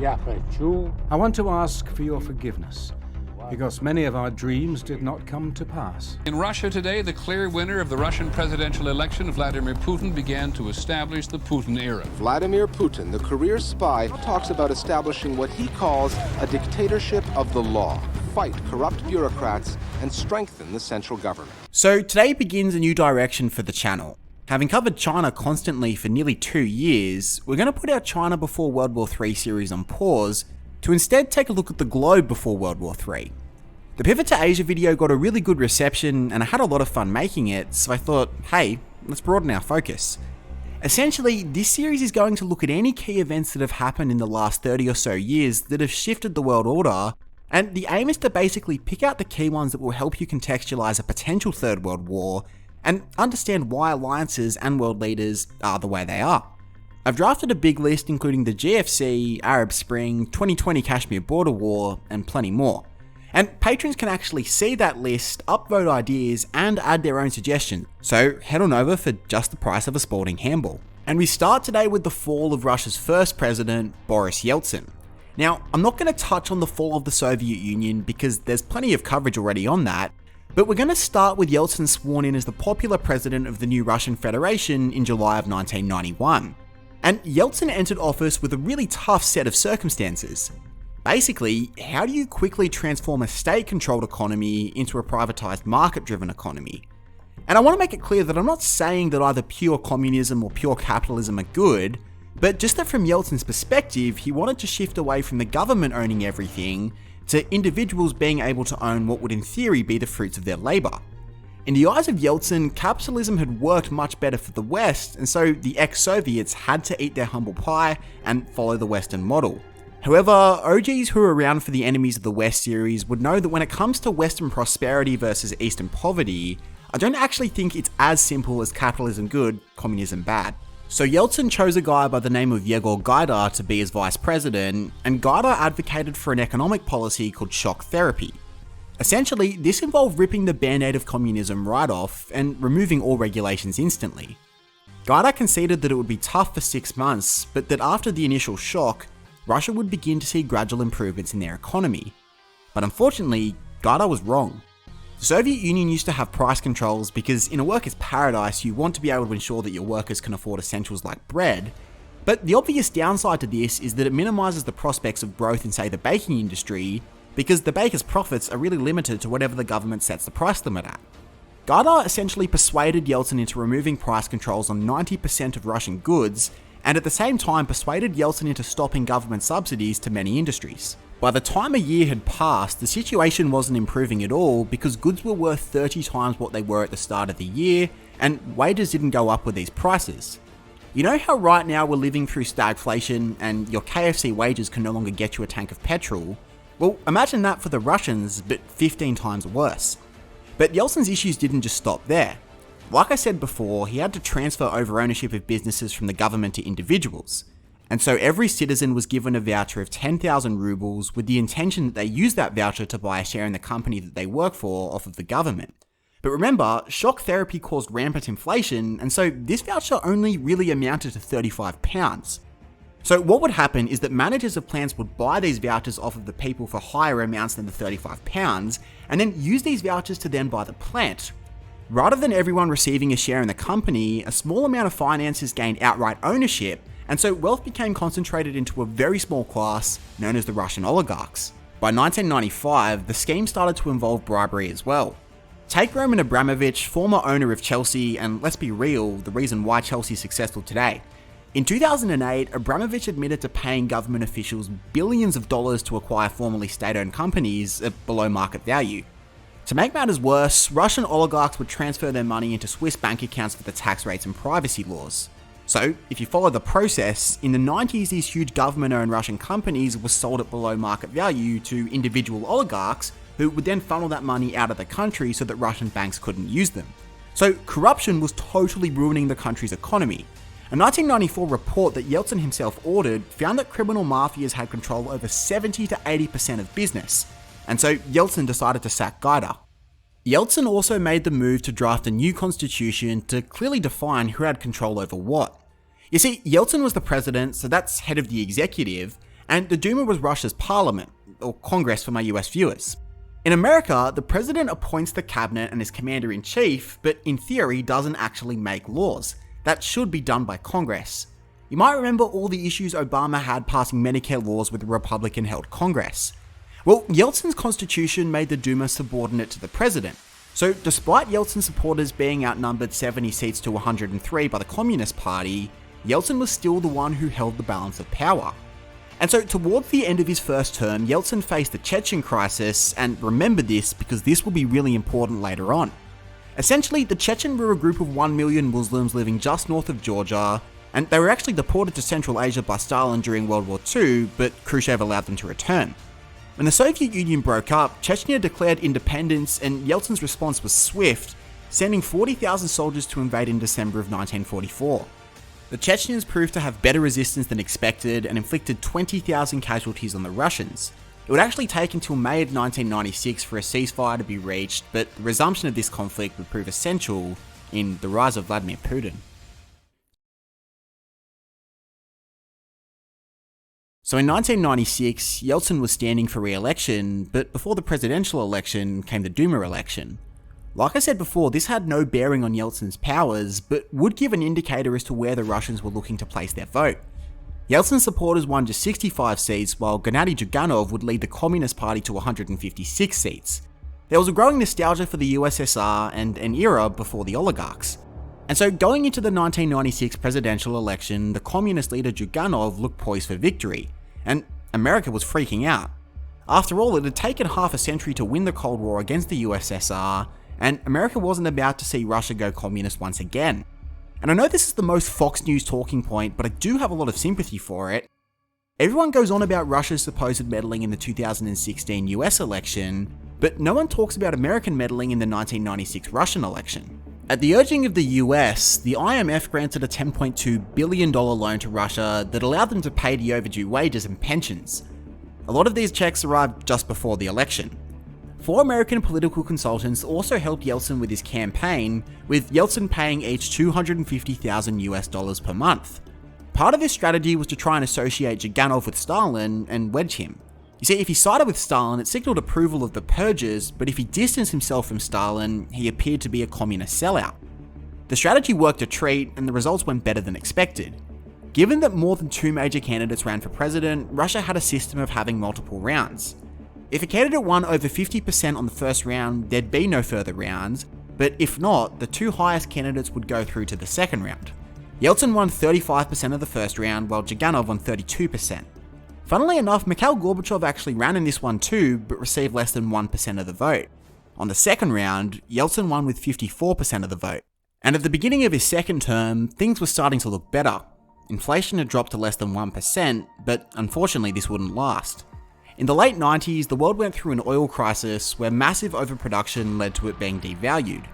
I want to ask for your forgiveness, because many of our dreams did not come to pass. In Russia today, the clear winner of the Russian presidential election, Vladimir Putin, began to establish the Putin era. Vladimir Putin, the career spy, talks about establishing what he calls a dictatorship of the law, fight corrupt bureaucrats, and strengthen the central government. So today begins a new direction for the channel. Having covered China constantly for nearly 2 years, we're going to put our China before World War III series on pause to instead take a look at the globe before World War III. The Pivot to Asia video got a really good reception and I had a lot of fun making it, so I thought, hey, let's broaden our focus. Essentially, this series is going to look at any key events that have happened in the last 30 or so years that have shifted the world order, and the aim is to basically pick out the key ones that will help you contextualize a potential Third World War and understand why alliances and world leaders are the way they are. I've drafted a big list including the GFC, Arab Spring, 2020 Kashmir border war, and plenty more. And patrons can actually see that list, upvote ideas, and add their own suggestions, so head on over for just the price of a sporting handball. And we start today with the fall of Russia's first president, Boris Yeltsin. Now, I'm not going to touch on the fall of the Soviet Union because there's plenty of coverage already on that, but we're going to start with Yeltsin sworn in as the popular president of the new Russian Federation in July of 1991. And Yeltsin entered office with a really tough set of circumstances. Basically, how do you quickly transform a state-controlled economy into a privatized market-driven economy? And I want to make it clear that I'm not saying that either pure communism or pure capitalism are good, but just that from Yeltsin's perspective, he wanted to shift away from the government owning everything to individuals being able to own what would in theory be the fruits of their labour. In the eyes of Yeltsin, capitalism had worked much better for the West, and so the ex-Soviets had to eat their humble pie and follow the Western model. However, OGs who are around for the Enemies of the West series would know that when it comes to Western prosperity versus Eastern poverty, I don't actually think it's as simple as capitalism good, communism bad. So Yeltsin chose a guy by the name of Yegor Gaidar to be his vice president, and Gaidar advocated for an economic policy called shock therapy. Essentially, this involved ripping the band-aid of communism right off and removing all regulations instantly. Gaidar conceded that it would be tough for 6 months, but that after the initial shock, Russia would begin to see gradual improvements in their economy. But unfortunately, Gaidar was wrong. The Soviet Union used to have price controls because in a worker's paradise you want to be able to ensure that your workers can afford essentials like bread, but the obvious downside to this is that it minimises the prospects of growth in say the baking industry because the baker's profits are really limited to whatever the government sets the price limit at. Gaidar essentially persuaded Yeltsin into removing price controls on 90% of Russian goods, and at the same time persuaded Yeltsin into stopping government subsidies to many industries. By the time a year had passed, the situation wasn't improving at all because goods were worth 30 times what they were at the start of the year, and wages didn't go up with these prices. You know how right now we're living through stagflation and your KFC wages can no longer get you a tank of petrol? Well, imagine that for the Russians, but 15 times worse. But Yeltsin's issues didn't just stop there. Like I said before, he had to transfer over ownership of businesses from the government to individuals. And so every citizen was given a voucher of 10,000 rubles with the intention that they use that voucher to buy a share in the company that they work for off of the government. But remember, shock therapy caused rampant inflation, and so this voucher only really amounted to £35. So what would happen is that managers of plants would buy these vouchers off of the people for higher amounts than the £35, and then use these vouchers to then buy the plant. Rather than everyone receiving a share in the company, a small amount of finances gained outright ownership, and so wealth became concentrated into a very small class known as the Russian oligarchs. By 1995, the scheme started to involve bribery as well. Take Roman Abramovich, former owner of Chelsea, and let's be real, the reason why Chelsea is successful today. In 2008, Abramovich admitted to paying government officials billions of dollars to acquire formerly state-owned companies at below market value. To make matters worse, Russian oligarchs would transfer their money into Swiss bank accounts for the tax rates and privacy laws. So, if you follow the process, in the 90s these huge government-owned Russian companies were sold at below market value to individual oligarchs who would then funnel that money out of the country so that Russian banks couldn't use them. So corruption was totally ruining the country's economy. A 1994 report that Yeltsin himself ordered found that criminal mafias had control over 70 to 80% of business, and so Yeltsin decided to sack Gaidar. Yeltsin also made the move to draft a new constitution to clearly define who had control over what. You see, Yeltsin was the president, so that's head of the executive, and the Duma was Russia's parliament, or Congress for my US viewers. In America, the president appoints the cabinet and is commander-in-chief, but in theory doesn't actually make laws. That should be done by Congress. You might remember all the issues Obama had passing Medicare laws with the Republican-held Congress. Well, Yeltsin's constitution made the Duma subordinate to the president. So despite Yeltsin's supporters being outnumbered 70 seats to 103 by the Communist Party, Yeltsin was still the one who held the balance of power. And so towards the end of his first term, Yeltsin faced the Chechen Crisis, and remember this because this will be really important later on. Essentially, the Chechen were a group of 1 million Muslims living just north of Georgia, and they were actually deported to Central Asia by Stalin during World War II, but Khrushchev allowed them to return. When the Soviet Union broke up, Chechnya declared independence, and Yeltsin's response was swift, sending 40,000 soldiers to invade in December of 1944. The Chechens proved to have better resistance than expected and inflicted 20,000 casualties on the Russians. It would actually take until May of 1996 for a ceasefire to be reached, but the resumption of this conflict would prove essential in the rise of Vladimir Putin. So in 1996, Yeltsin was standing for re-election, but before the presidential election came the Duma election. Like I said before, this had no bearing on Yeltsin's powers, but would give an indicator as to where the Russians were looking to place their vote. Yeltsin's supporters won just 65 seats, while Yeganny Zyuganov would lead the Communist Party to 156 seats. There was a growing nostalgia for the USSR and an era before the oligarchs. And so going into the 1996 presidential election, the communist leader Zyuganov looked poised for victory, and America was freaking out. After all, it had taken half a century to win the Cold War against the USSR, and America wasn't about to see Russia go communist once again. And I know this is the most Fox News talking point, but I do have a lot of sympathy for it. Everyone goes on about Russia's supposed meddling in the 2016 US election, but no one talks about American meddling in the 1996 Russian election. At the urging of the US, the IMF granted a $10.2 billion loan to Russia that allowed them to pay the overdue wages and pensions. A lot of these checks arrived just before the election. 4 American political consultants also helped Yeltsin with his campaign, with Yeltsin paying each $250,000 per month. Part of this strategy was to try and associate Zyuganov with Stalin and wedge him. You see, if he sided with Stalin, it signaled approval of the purges, but if he distanced himself from Stalin, he appeared to be a communist sellout. The strategy worked a treat, and the results went better than expected. Given that more than 2 major candidates ran for president, Russia had a system of having multiple rounds. If a candidate won over 50% on the first round, there'd be no further rounds, but if not, the 2 highest candidates would go through to the second round. Yeltsin won 35% of the first round, while Zyuganov won 32%. Funnily enough, Mikhail Gorbachev actually ran in this one too, but received less than 1% of the vote. On the second round, Yeltsin won with 54% of the vote. And at the beginning of his second term, things were starting to look better. Inflation had dropped to less than 1%, but unfortunately this wouldn't last. In the late 90s, the world went through an oil crisis where massive overproduction led to it being devalued.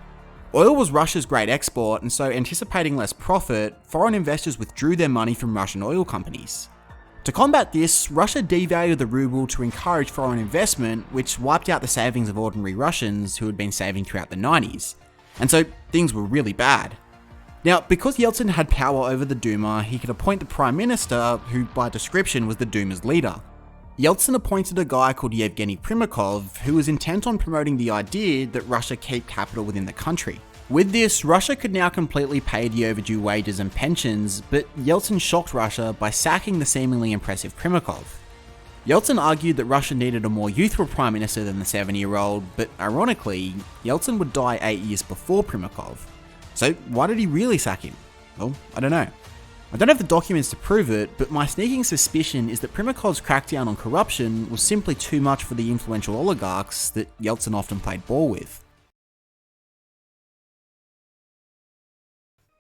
Oil was Russia's great export, and so anticipating less profit, foreign investors withdrew their money from Russian oil companies. To combat this, Russia devalued the ruble to encourage foreign investment, which wiped out the savings of ordinary Russians who had been saving throughout the 90s. And so things were really bad. Now, because Yeltsin had power over the Duma, he could appoint the Prime Minister, who by description was the Duma's leader. Yeltsin appointed a guy called Yevgeny Primakov, who was intent on promoting the idea that Russia keep capital within the country. With this, Russia could now completely pay the overdue wages and pensions, but Yeltsin shocked Russia by sacking the seemingly impressive Primakov. Yeltsin argued that Russia needed a more youthful prime minister than the 70-year-old, but ironically, Yeltsin would die 8 years before Primakov. So why did he really sack him? Well, I don't know. I don't have the documents to prove it, but my sneaking suspicion is that Primakov's crackdown on corruption was simply too much for the influential oligarchs that Yeltsin often played ball with.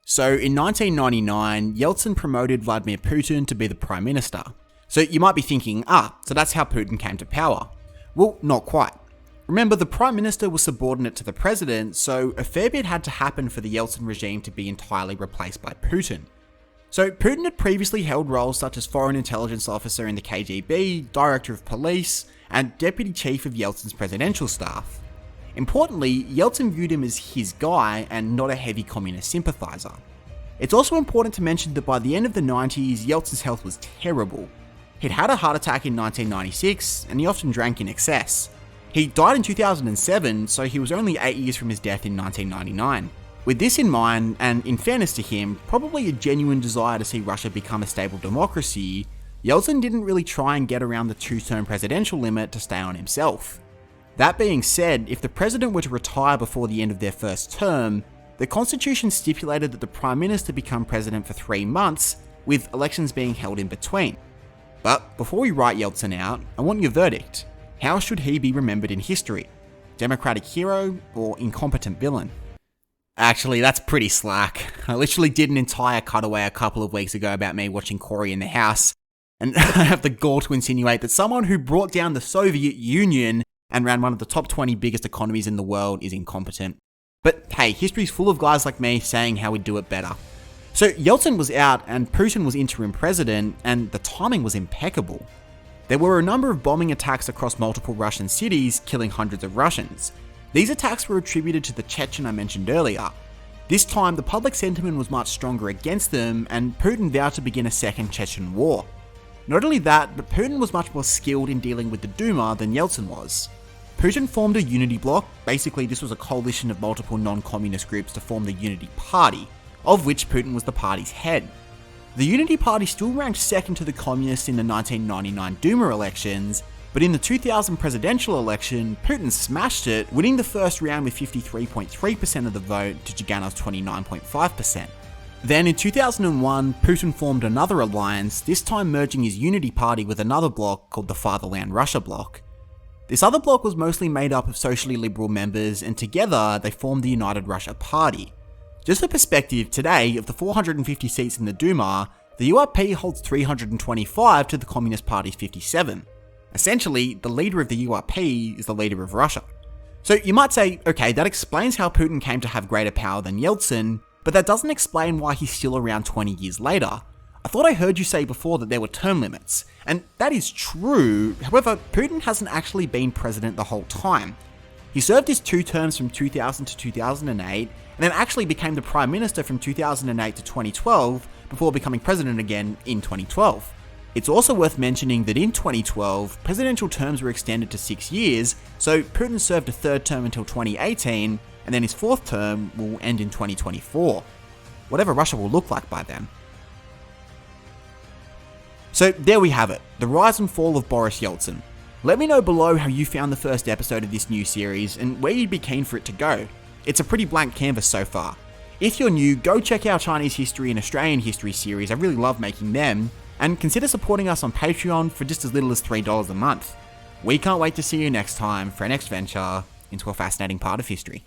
So in 1999, Yeltsin promoted Vladimir Putin to be the prime minister. So you might be thinking, so that's how Putin came to power. Well, not quite. Remember, the prime minister was subordinate to the president, so a fair bit had to happen for the Yeltsin regime to be entirely replaced by Putin. So Putin had previously held roles such as foreign intelligence officer in the KGB, director of police, and deputy chief of Yeltsin's presidential staff. Importantly, Yeltsin viewed him as his guy and not a heavy communist sympathizer. It's also important to mention that by the end of the 90s, Yeltsin's health was terrible. He'd had a heart attack in 1996, and he often drank in excess. He died in 2007, so he was only 8 years from his death in 1999. With this in mind, and in fairness to him, probably a genuine desire to see Russia become a stable democracy, Yeltsin didn't really try and get around the 2-term presidential limit to stay on himself. That being said, if the president were to retire before the end of their first term, the constitution stipulated that the prime minister become president for 3 months, with elections being held in between. But before we write Yeltsin out, I want your verdict. How should he be remembered in history? Democratic hero or incompetent villain? Actually, that's pretty slack. I literally did an entire cutaway a couple of weeks ago about me watching Corey in the House, and I have the gall to insinuate that someone who brought down the Soviet Union and ran one of the top 20 biggest economies in the world is incompetent. But hey, history's full of guys like me saying how we'd do it better. So Yeltsin was out and Putin was interim president, and the timing was impeccable. There were a number of bombing attacks across multiple Russian cities, killing hundreds of Russians. These attacks were attributed to the Chechen I mentioned earlier. This time, the public sentiment was much stronger against them, and Putin vowed to begin a second Chechen war. Not only that, but Putin was much more skilled in dealing with the Duma than Yeltsin was. Putin formed a unity bloc. Basically, this was a coalition of multiple non-communist groups to form the Unity Party, of which Putin was the party's head. The Unity Party still ranked second to the communists in the 1999 Duma elections, but in the 2000 presidential election, Putin smashed it, winning the first round with 53.3% of the vote to Zyuganov's 29.5%. Then in 2001, Putin formed another alliance, this time merging his Unity Party with another bloc called the Fatherland Russia bloc. This other bloc was mostly made up of socially liberal members, and together they formed the United Russia Party. Just for perspective, today, of the 450 seats in the Duma, the URP holds 325 to the Communist Party's 57. Essentially, the leader of the URP is the leader of Russia. So you might say, okay, that explains how Putin came to have greater power than Yeltsin, but that doesn't explain why he's still around 20 years later. I thought I heard you say before that there were term limits, and that is true. However, Putin hasn't actually been president the whole time. He served his 2 terms from 2000 to 2008, and then actually became the prime minister from 2008 to 2012, before becoming president again in 2012. It's also worth mentioning that in 2012, presidential terms were extended to 6 years, so Putin served a 3rd term until 2018, and then his 4th term will end in 2024. Whatever Russia will look like by then. So there we have it, the rise and fall of Boris Yeltsin. Let me know below how you found the first episode of this new series, and where you'd be keen for it to go. It's a pretty blank canvas so far. If you're new, go check out Chinese history and Australian history series, I really love making them, and consider supporting us on Patreon for just as little as $3 a month. We can't wait to see you next time for our next venture into a fascinating part of history.